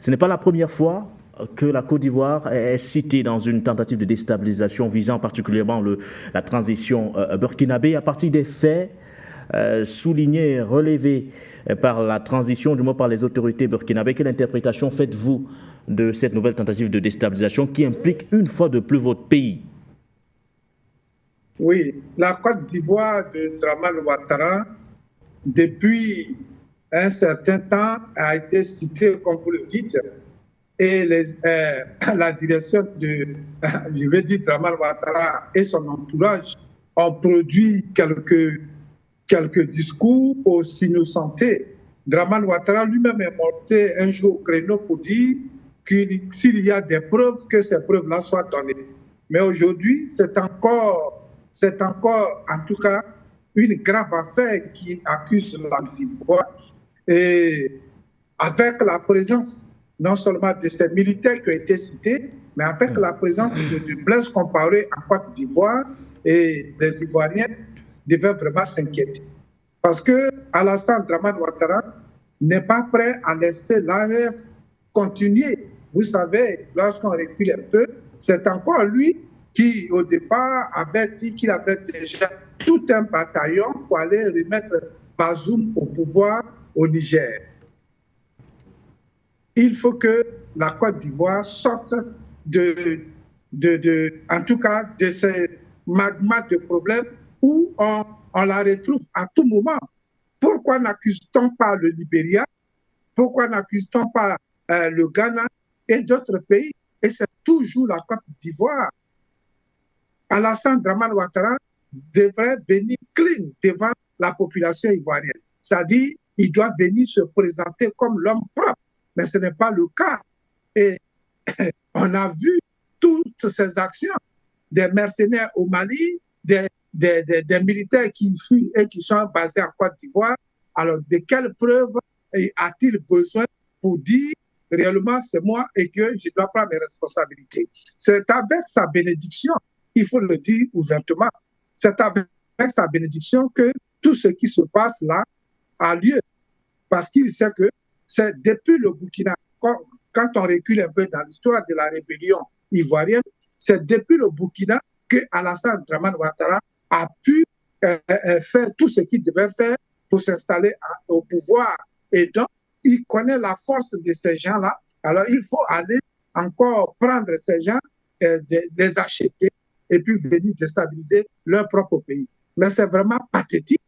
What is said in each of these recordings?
Ce n'est pas la première fois que la Côte d'Ivoire est citée dans une tentative de déstabilisation visant particulièrement la transition burkinabé à partir des faits soulignés et relevés par la transition, du moins par les autorités burkinabées. Quelle interprétation faites-vous de cette nouvelle tentative de déstabilisation qui implique une fois de plus votre pays? Oui, la Côte d'Ivoire de Dramane Ouattara, depuis un certain temps, a été citée, comme vous le dites, et la direction de, je vais dire, Dramane Ouattara et son entourage ont produit quelques discours aussi innocentés. Dramane Ouattara lui-même est monté un jour au créneau pour dire que s'il y a des preuves, que ces preuves-là soient données. Mais aujourd'hui, c'est encore, en tout cas, une grave affaire qui accuse la Côte d'Ivoire. Et avec la présence non seulement de ces militaires qui ont été cités, mais avec la présence de Blaise Compaoré en Côte d'Ivoire, et les Ivoiriens devaient vraiment s'inquiéter. Parce que Alassane Dramane Ouattara n'est pas prêt à laisser l'AES continuer. Vous savez, lorsqu'on recule un peu, c'est encore lui qui, au départ, avait dit qu'il avait déjà tout un bataillon pour aller remettre Bazoum au pouvoir au Niger. Il faut que la Côte d'Ivoire sorte en tout cas, de ces magmas de problèmes où on la retrouve à tout moment. Pourquoi n'accuse-t-on pas le Libéria? Pourquoi n'accuse-t-on pas le Ghana et d'autres pays? Et c'est toujours la Côte d'Ivoire. Alassane Dramane Ouattara devrait venir clean devant la population ivoirienne. C'est-à-dire, il doit venir se présenter comme l'homme propre. Mais ce n'est pas le cas. Et on a vu toutes ces actions des mercenaires au Mali, des militaires qui fuient et qui sont basés en Côte d'Ivoire. Alors, de quelles preuves a-t-il besoin pour dire réellement c'est moi et que je dois prendre mes responsabilités? C'est avec sa bénédiction, il faut le dire ouvertement, c'est avec sa bénédiction que tout ce qui se passe là a lieu. Parce qu'il sait que c'est depuis le Burkina, quand on recule un peu dans l'histoire de la rébellion ivoirienne, c'est depuis le Burkina que Alassane Dramane Ouattara a pu faire tout ce qu'il devait faire pour s'installer au pouvoir. Et donc, il connaît la force de ces gens-là. Alors, il faut aller encore prendre ces gens, les acheter et puis venir déstabiliser leur propre pays. Mais c'est vraiment pathétique.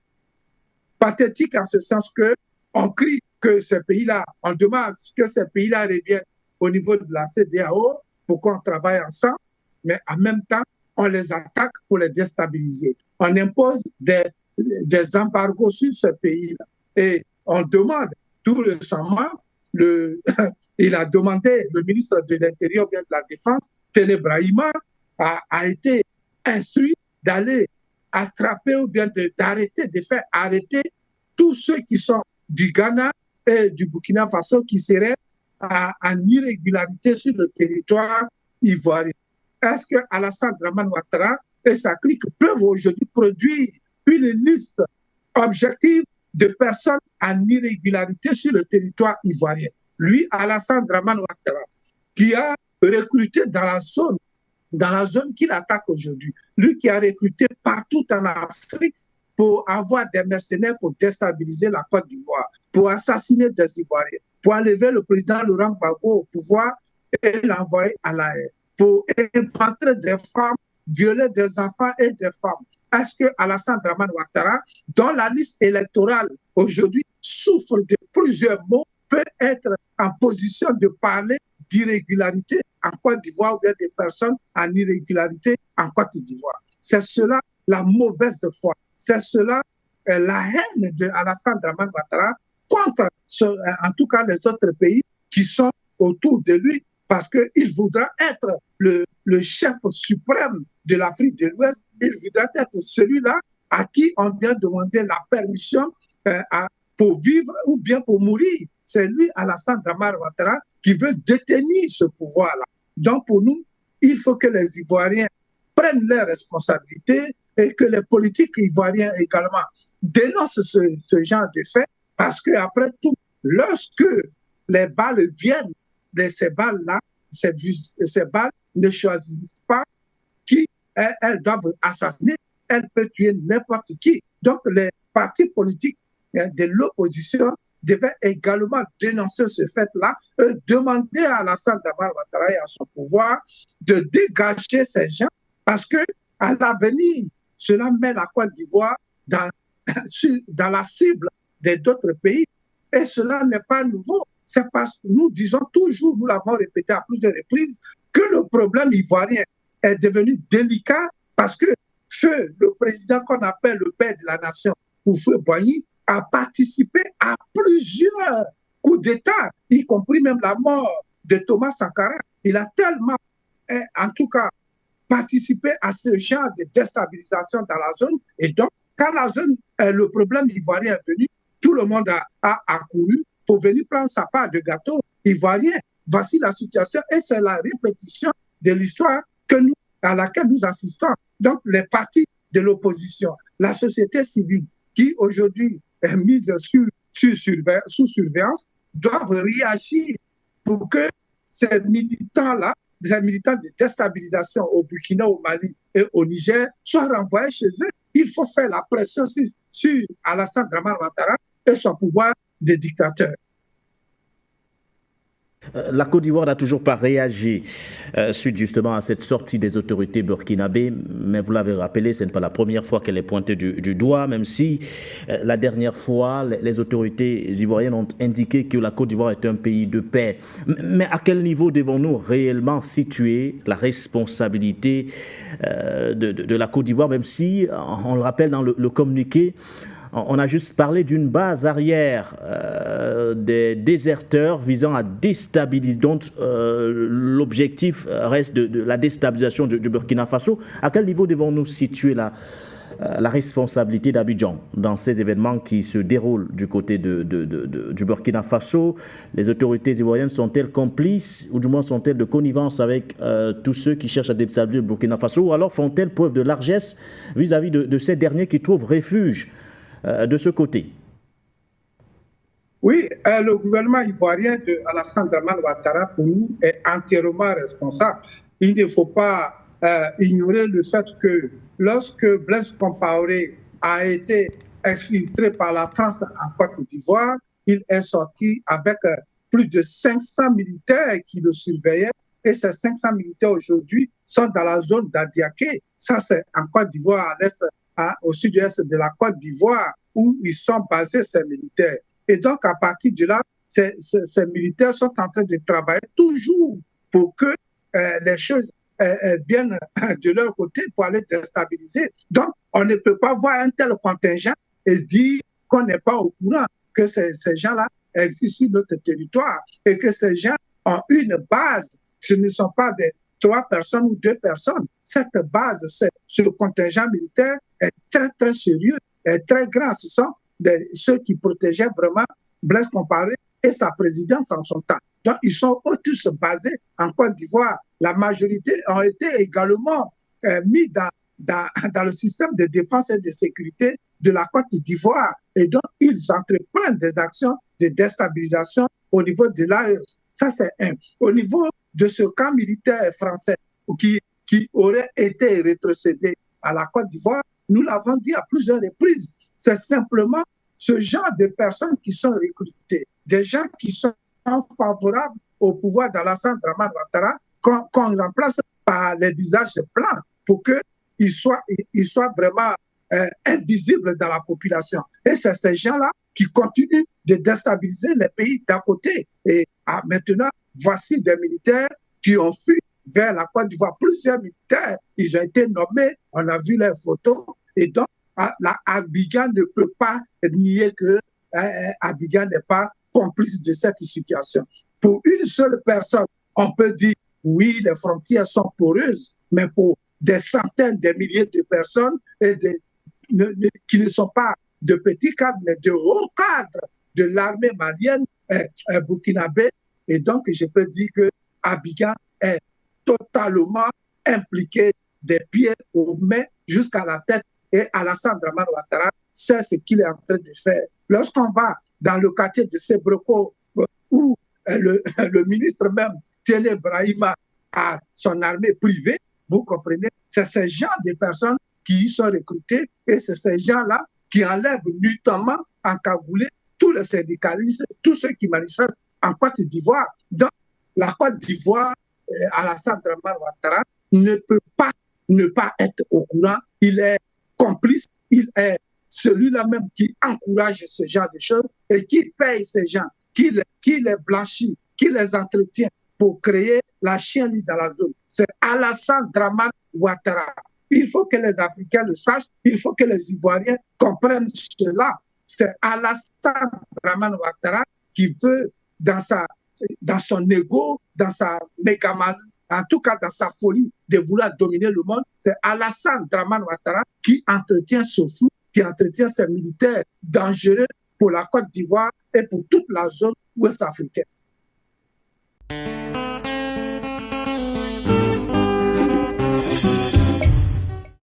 Pathétique en ce sens qu'on crie que ces pays-là, on demande que ces pays-là reviennent au niveau de la CEDEAO pour qu'on travaille ensemble, mais en même temps, on les attaque pour les déstabiliser. On impose des embargos sur ces pays-là. Et on demande, tout récemment, il a demandé, le ministre de l'Intérieur et de la Défense, Télé Brahima, a été instruit d'aller attraper ou bien d'arrêter, de faire arrêter tous ceux qui sont du Ghana et du Burkina Faso qui seraient en irrégularité sur le territoire ivoirien. Est-ce que Alassane Dramane Ouattara et sa clique peuvent aujourd'hui produire une liste objective de personnes en irrégularité sur le territoire ivoirien? Lui, Alassane Dramane Ouattara, qui a recruté dans la zone qu'il attaque aujourd'hui, lui qui a recruté partout en Afrique pour avoir des mercenaires pour déstabiliser la Côte d'Ivoire, pour assassiner des Ivoiriens, pour enlever le président Laurent Gbagbo au pouvoir et l'envoyer à la haine, pour infantrer des femmes, violer des enfants et des femmes. Est-ce que Alassane Dramane Ouattara, dont la liste électorale aujourd'hui souffre de plusieurs mots, peut être en position de parler d'irrégularité en Côte d'Ivoire ou bien des personnes en irrégularité en Côte d'Ivoire? C'est cela la mauvaise foi. C'est cela la haine de Alassane Dramane Ouattara contre, en tout cas, les autres pays qui sont autour de lui, parce qu'il voudra être le chef suprême de l'Afrique de l'Ouest. Il voudra être celui-là à qui on vient demander la permission pour vivre ou bien pour mourir. C'est lui, Alassane Dramane Ouattara, qui veut détenir ce pouvoir-là. Donc, pour nous, il faut que les Ivoiriens prennent leurs responsabilités et que les politiques ivoiriens également dénoncent ce genre de fait, parce qu'après tout, lorsque les balles viennent ces balles-là, ces balles ne choisissent pas qui elles doivent assassiner. Elles peuvent tuer n'importe qui. Donc, les partis politiques de l'opposition devaient également dénoncer ce fait-là, demander à Alassane Dramane Ouattara et à son pouvoir de dégager ces gens, parce que à l'avenir, cela met la Côte d'Ivoire dans la cible d'autres pays. Et cela n'est pas nouveau. C'est parce que nous disons toujours, nous l'avons répété à plusieurs reprises, que le problème ivoirien est devenu délicat parce que Feu, le président qu'on appelle le père de la nation, Houphouët Boigny, a participé à plusieurs coups d'État, y compris même la mort de Thomas Sankara. Il a tellement, en tout cas, participé à ce genre de déstabilisation dans la zone. Et donc, quand la zone, le problème ivoirien est venu, tout le monde a accouru pour venir prendre sa part de gâteau ivoirien. Voici la situation et c'est la répétition de l'histoire à laquelle nous assistons. Donc, les partis de l'opposition, la société civile, qui aujourd'hui est mise sous surveillance, doivent réagir pour que ces militants-là, les militants de déstabilisation au Burkina, au Mali et au Niger, soient renvoyés chez eux. Il faut faire la pression sur Alassane Dramane Ouattara et son pouvoir de dictateur. La Côte d'Ivoire n'a toujours pas réagi suite justement à cette sortie des autorités burkinabées, mais vous l'avez rappelé, ce n'est pas la première fois qu'elle est pointée du doigt, même si la dernière fois, les autorités ivoiriennes ont indiqué que la Côte d'Ivoire est un pays de paix. Mais à quel niveau devons-nous réellement situer la responsabilité de la Côte d'Ivoire, même si, on le rappelle dans le communiqué, on a juste parlé d'une base arrière des déserteurs visant à déstabiliser. Donc, l'objectif reste de la déstabilisation du Burkina Faso. À quel niveau devons-nous situer la responsabilité d'Abidjan dans ces événements qui se déroulent du côté du Burkina Faso? Les autorités ivoiriennes sont-elles complices ou du moins sont-elles de connivence avec tous ceux qui cherchent à déstabiliser le Burkina Faso, ou alors font-elles preuve de largesse vis-à-vis de ces derniers qui trouvent refuge de ce côté? Oui, le gouvernement ivoirien de Alassane Dramane Ouattara, pour nous, est entièrement responsable. Il ne faut pas ignorer le fait que lorsque Blaise Compaoré a été exfiltré par la France en Côte d'Ivoire, il est sorti avec plus de 500 militaires qui le surveillaient. Et ces 500 militaires aujourd'hui sont dans la zone d'Adiaké. Ça, c'est en Côte d'Ivoire, à l'est, au sud-est de la Côte d'Ivoire, où ils sont basés, ces militaires. Et donc, à partir de là, ces militaires sont en train de travailler toujours pour que les choses viennent de leur côté pour aller déstabiliser. Donc, on ne peut pas voir un tel contingent et dire qu'on n'est pas au courant que ces gens-là existent sur notre territoire et que ces gens ont une base. Ce ne sont pas des 3 personnes ou 2 personnes. Cette base, ce contingent militaire est très, très sérieux, est très grand. Ce sont ceux qui protégeaient vraiment Blaise Compaoré et sa présidence en son temps. Donc, ils sont tous basés en Côte d'Ivoire. La majorité ont été également mis dans le système de défense et de sécurité de la Côte d'Ivoire. Et donc, ils entreprennent des actions de déstabilisation au niveau de l'AES. Ça, c'est un. Au niveau de ce camp militaire français qui aurait été rétrocédé à la Côte d'Ivoire, nous l'avons dit à plusieurs reprises, c'est simplement ce genre de personnes qui sont recrutées, des gens qui sont favorables au pouvoir d'Alassane Dramane Ouattara, qu'on remplace par les visages blancs pour qu'ils soient vraiment invisibles dans la population. Et c'est ces gens-là qui continuent de déstabiliser les pays d'à côté. Et maintenant, voici des militaires qui ont fui vers la Côte d'Ivoire. Plusieurs militaires, ils ont été nommés, on a vu leurs photos. Et donc, Abidjan ne peut pas nier que Abidjan n'est pas complice de cette situation. Pour une seule personne, on peut dire, oui, les frontières sont poreuses, mais pour des centaines, des milliers de personnes qui ne sont pas de petits cadres, mais de hauts cadres de l'armée malienne, burkinabé. Et donc, je peux dire que Abidjan est totalement impliqué des pieds aux mains jusqu'à la tête. Et Alassane Dramane Ouattara sait ce qu'il est en train de faire. Lorsqu'on va dans le quartier de Sébroko, où le ministre même, Téné Brahima, a son armée privée, vous comprenez? C'est ce genre de personnes qui y sont recrutées et c'est ces gens-là qui enlèvent notamment en Cagoulé tous les syndicalistes, tous ceux qui manifestent en Côte d'Ivoire. Donc, la Côte d'Ivoire, Alassane Dramane Ouattara, ne peut pas ne pas être au courant. Il est complice, il est celui-là même qui encourage ce genre de choses et qui paye ces gens, qui les blanchit, qui les entretient pour créer la chienlit dans la zone. C'est Alassane Dramane Ouattara. Il faut que les Africains le sachent, il faut que les Ivoiriens comprennent cela. C'est Alassane Dramane Ouattara qui veut, dans son ego, dans sa mégamanie, en tout cas dans sa folie de vouloir dominer le monde, c'est Alassane Dramane Ouattara qui entretient ce fou, qui entretient ces militaires dangereux pour la Côte d'Ivoire et pour toute la zone ouest africaine.